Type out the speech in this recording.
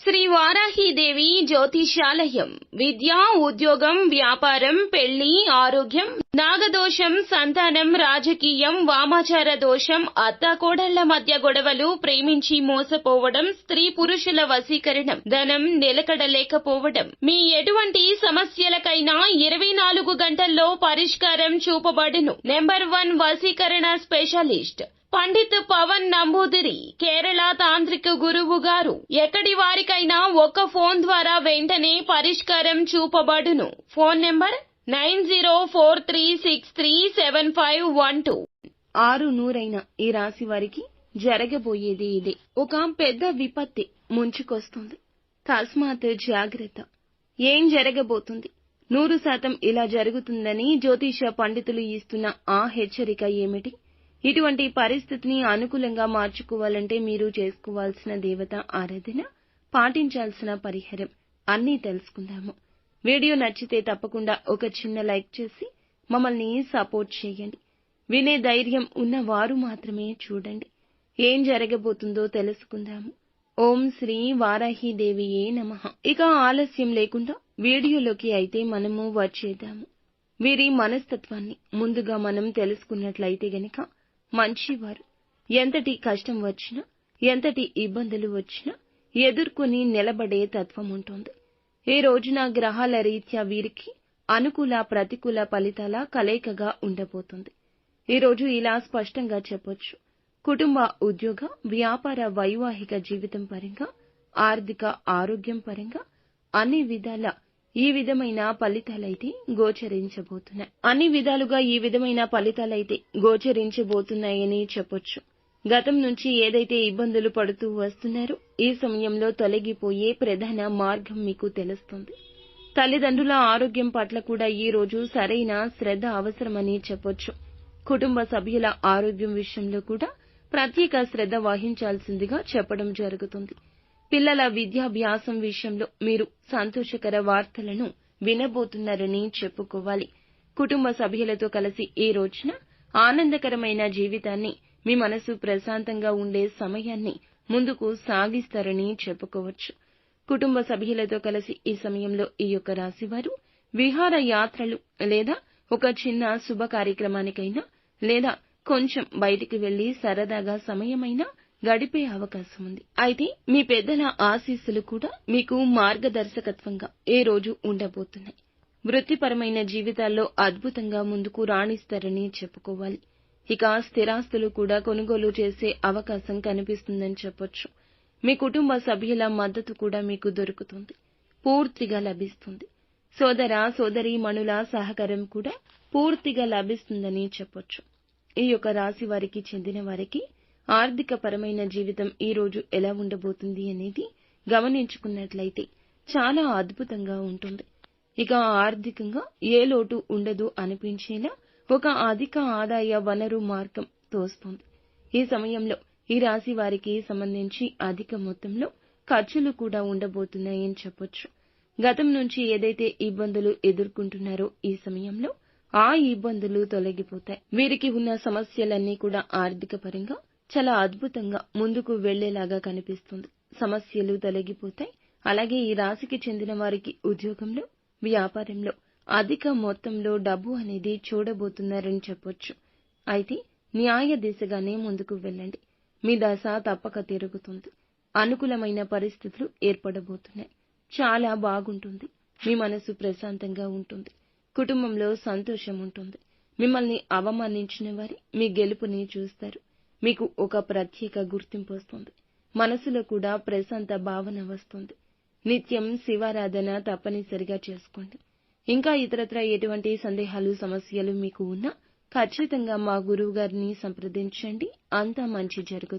శ్రీ వారాహీదేవి జ్యోతిషాలయం విద్య, ఉద్యోగం, వ్యాపారం, పెళ్లి, ఆరోగ్యం, నాగదోషం, సంతానం, రాజకీయం, వామాచార దోషం, అత్తాకోడళ్ల మధ్య గొడవలు, ప్రేమించి మోసపోవడం, స్త్రీ పురుషుల వశీకరణం, ధనం నిలకడలేకపోవడం, మీ ఎటువంటి సమస్యలకైనా 24 గంటల్లో పరిష్కారం చూపబడును. నెంబర్ 1 వశీకరణ స్పెషలిస్ట్ పండిత్ పవన్ నంబూదిరి, కేరళ తాంత్రిక గురువు గారు. ఎక్కడి వారికైనా ఒక్క ఫోన్ ద్వారా వెంటనే పరిష్కారం చూపబడును. Phone number 9043637512. 6 ఈ రాశి వారికి జరగబోయేది ఇదే. ఒక పెద్ద విపత్తి ముంచుకొస్తుంది. తస్మాత్ జాగ్రత్త. ఏం జరగబోతుంది? 100% ఇలా జరుగుతుందని జ్యోతిష పండితులు ఇస్తున్న ఆ హెచ్చరిక ఏమిటి? ఇటువంటి పరిస్థితిని అనుకూలంగా మార్చుకోవాలంటే మీరు చేసుకోవాల్సిన దేవత ఆరాధన, పాటించాల్సిన పరిహారం అన్నీ తెలుసుకుందాము. వీడియో నచ్చితే తప్పకుండా ఒక చిన్న లైక్ చేసి మమ్మల్ని సపోర్ట్ చేయండి. వినే ధైర్యం ఉన్నవారు మాత్రమే చూడండి. ఏం జరగబోతుందో తెలుసుకుందాము. ఓం శ్రీ వారాహీదేవియే నమః. ఇక ఆలస్యం లేకుండా వీడియోలోకి అయితే మనము వచ్చేద్దాము. వీరి మనస్తత్వాన్ని ముందుగా మనం తెలుసుకున్నట్లయితే గనక మంచివారు. ఎంతటి కష్టం వచ్చినా, ఎంతటి ఇబ్బందులు వచ్చినా ఎదుర్కొని నిలబడే తత్వం ఉంటుంది. ఈ రోజున గ్రహాల రీత్యా వీరికి అనుకూల, ప్రతికూల ఫలితాల కలయికగా ఉండబోతుంది. ఈ రోజు ఇలా స్పష్టంగా చెప్పొచ్చు. కుటుంబ, ఉద్యోగ, వ్యాపార, వైవాహిక జీవితం పరంగా, ఆర్థిక, ఆరోగ్యం పరంగా అన్ని విధాల ఈ విధమైన ఫలితాలైతే గోచరించబోతున్నాయి. అన్ని విధాలుగా ఈ విధమైన ఫలితాలైతే గోచరించబోతున్నాయని చెప్పొచ్చు. గతం నుంచి ఏదైతే ఇబ్బందులు పడుతూ వస్తున్నారో ఈ సమయంలో తొలగిపోయే ప్రధాన మార్గం మీకు తెలుస్తుంది. తల్లిదండ్రుల ఆరోగ్యం పట్ల కూడా ఈ రోజు సరైన శ్రద్ధ అవసరమని చెప్పొచ్చు. కుటుంబ సభ్యుల ఆరోగ్యం విషయంలో కూడా ప్రత్యేక శ్రద్ధ వహించాల్సిందిగా చెప్పడం జరుగుతుంది. పిల్లల విద్యాభ్యాసం విషయంలో మీరు సంతోషకర వార్తలను వినబోతున్నారని చెప్పుకోవాలి. కుటుంబ సభ్యులతో కలిసి ఈ రోజున ఆనందకరమైన జీవితాన్ని, మీ మనసు ప్రశాంతంగా ఉండే సమయాన్ని ముందుకు సాగిస్తారని చెప్పుకోవచ్చు. కుటుంబ సభ్యులతో కలిసి ఈ సమయంలో ఈ యొక్క రాశివారు విహార యాత్రలు లేదా ఒక చిన్న శుభ కార్యక్రమానికైనా లేదా కొంచెం బయటికి వెళ్లి సరదాగా సమయమైనా గడిపే అవకాశం ఉంది. అయితే మీ పెద్దల ఆశీస్సులు కూడా మీకు మార్గదర్శకత్వంగా ఈ రోజు ఉండబోతున్నాయి. వృత్తిపరమైన జీవితాల్లో అద్భుతంగా ముందుకు రాణిస్తారని చెప్పుకోవాలి. ఇక స్థిరాస్తులు కూడా కొనుగోలు చేసే అవకాశం కనిపిస్తుందని చెప్పొచ్చు. మీ కుటుంబ సభ్యుల మద్దతు కూడా మీకు దొరుకుతుంది, పూర్తిగా లభిస్తుంది. సోదర సోదరీమణుల సహకారం కూడా పూర్తిగా లభిస్తుందని చెప్పొచ్చు. ఈ యొక్క రాశి వారికి చెందిన వారికి ఆర్థిక పరమైన జీవితం ఈ రోజు ఎలా ఉండబోతుంది అనేది గమనించుకున్నట్లయితే చాలా అద్భుతంగా ఉంటుంది. ఇక ఆర్థికంగా ఏ లోటు ఉండదు అనిపించేలా ఒక అధిక ఆదాయ వనరు మార్గం తోస్తుంది. ఈ సమయంలో ఈ రాశి వారికి సంబంధించి అధిక మొత్తంలో ఖర్చులు కూడా ఉండబోతున్నాయని చెప్పొచ్చు. గతం నుంచి ఏదైతే ఇబ్బందులు ఎదుర్కొంటున్నారో ఈ సమయంలో ఆ ఇబ్బందులు తొలగిపోతాయి. వీరికి ఉన్న సమస్యలన్నీ కూడా ఆర్థిక పరంగా చాలా అద్భుతంగా ముందుకు వెళ్లేలాగా కనిపిస్తుంది. సమస్యలు తొలగిపోతాయి. అలాగే ఈ రాశికి చెందిన వారికి ఉద్యోగంలో, వ్యాపారంలో అధిక మొత్తంలో డబ్బు అనేది చూడబోతున్నారని చెప్పొచ్చు. అయితే న్యాయ దిశగానే ముందుకు వెళ్ళండి. మీ దశ తప్పక తిరుగుతుంది. అనుకూలమైన పరిస్థితులు ఏర్పడబోతున్నాయి. చాలా బాగుంటుంది. మీ మనసు ప్రశాంతంగా ఉంటుంది. కుటుంబంలో సంతోషం ఉంటుంది. మిమ్మల్ని అవమానించిన వారి మీ గెలుపుని చూస్తారు. మీకు ఒక ప్రత్యేక గుర్తింపు వస్తుంది. మనసులో కూడా ప్రశాంత భావన వస్తుంది. నిత్యం శివారాధన తప్పనిసరిగా చేసుకోండి. ఇంకా ఇతరత్ర ఎటువంటి సందేహాలు, సమస్యలు మీకు ఉన్నా ఖచ్చితంగా మా గురువు గారిని సంప్రదించండి. అంతా మంచి జరుగుతుంది.